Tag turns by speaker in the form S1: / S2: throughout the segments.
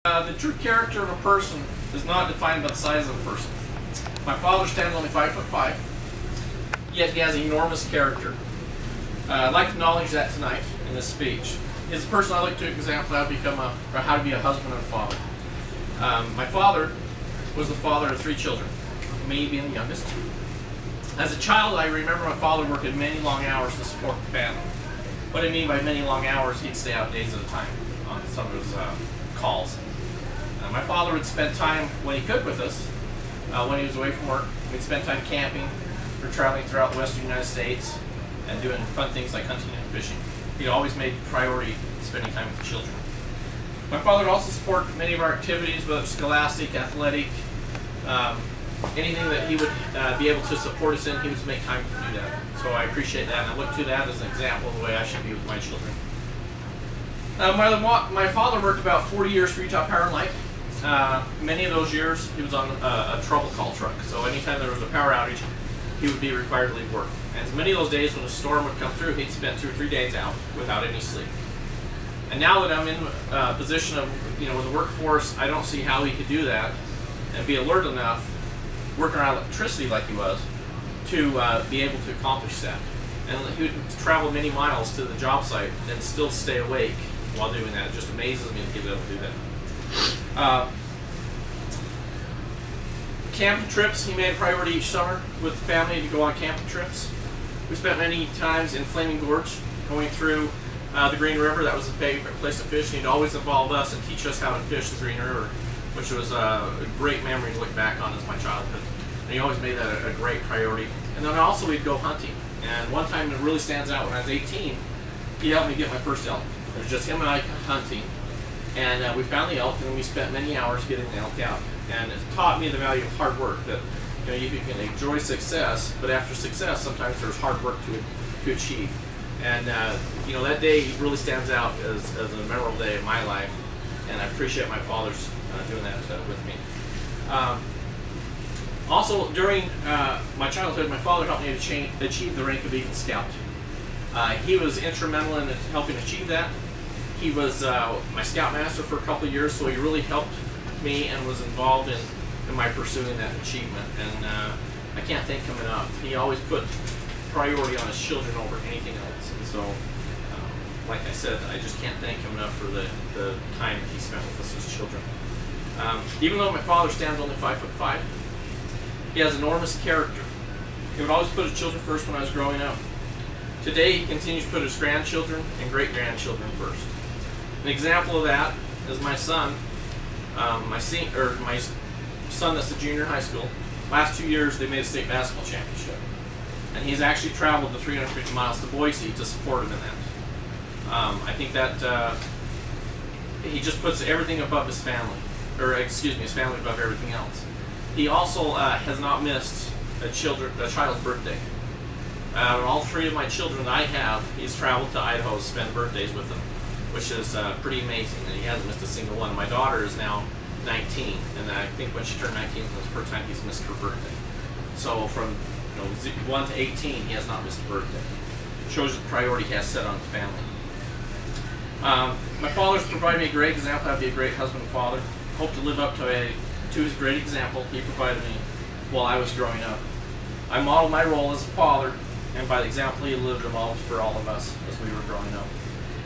S1: The true character of a person is not defined by the size of a person. My father stands only 5'5", yet he has enormous character. I'd like to acknowledge that tonight in this speech. He's the person I look to example how to be a husband and a father. My father was the father of 3 children, me being the youngest. As a child, I remember my father working many long hours to support the family. What I mean by many long hours, he'd stay out days at a time on some of his calls. My father would spend time when he could with us, when he was away from work. We'd spend time camping or traveling throughout the western United States and doing fun things like hunting and fishing. He always made priority spending time with the children. My father would also support many of our activities, whether it's scholastic, athletic, anything that he would be able to support us in, he would make time to do that. So I appreciate that, and I look to that as an example of the way I should be with my children. My father worked about 40 years for Utah Power and Light. Many of those years he was on a trouble call truck, so anytime there was a power outage, he would be required to leave work. And many of those days when a storm would come through, he'd spend 2 or 3 days out without any sleep. And now that I'm in a position of, with the workforce, I don't see how he could do that and be alert enough, working around electricity like he was, to be able to accomplish that. And he would travel many miles to the job site and still stay awake while doing that. It just amazes me that he was able to do that. Camping trips, he made a priority each summer with the family to go on camping trips. We spent many times in Flaming Gorge, going through the Green River. That was a favorite place to fish, and he'd always involve us and teach us how to fish the Green River, which was a great memory to look back on as my childhood. And he always made that a great priority. And then also we'd go hunting. And one time that really stands out, when I was 18, he helped me get my first elk. It was just him and I hunting. And we found the elk, and we spent many hours getting the elk out. And it taught me the value of hard work, that you can enjoy success, but after success, sometimes there's hard work to achieve. And that day really stands out as a memorable day in my life, and I appreciate my father's doing that with me. Also, during my childhood, my father helped me to achieve the rank of Eagle Scout. He was instrumental in helping achieve that. He was my scoutmaster for a couple of years, so he really helped me and was involved in my pursuing that achievement. And I can't thank him enough. He always put priority on his children over anything else. And so, like I said, I just can't thank him enough for the time that he spent with us as children. Even though my father stands only 5'5", he has enormous character. He would always put his children first when I was growing up. Today, he continues to put his grandchildren and great-grandchildren first. An example of that is my son, my son that's a junior in high school. Last 2 years, they made a state basketball championship. And he's actually traveled the 350 miles to Boise to support him in that. I think that he just puts everything above his family, his family above everything else. He also has not missed a child's birthday. Out of all 3 of my children that I have, he's traveled to Idaho to spend birthdays with them, which is pretty amazing, and he hasn't missed a single one. My daughter is now 19, and I think when she turned 19, it was the first time he's missed her birthday. So from 1 to 18, he has not missed a birthday. Shows the priority he has set on the family. My father's provided me a great example of how to be a great husband and father. Hope to live up to his great example he provided me while I was growing up. I modeled my role as a father, and by the example he lived, a model for all of us as we were growing up.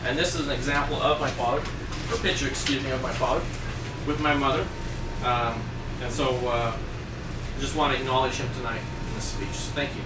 S1: And this is an example of my father, or picture, of my father with my mother. And so I just want to acknowledge him tonight in this speech. Thank you.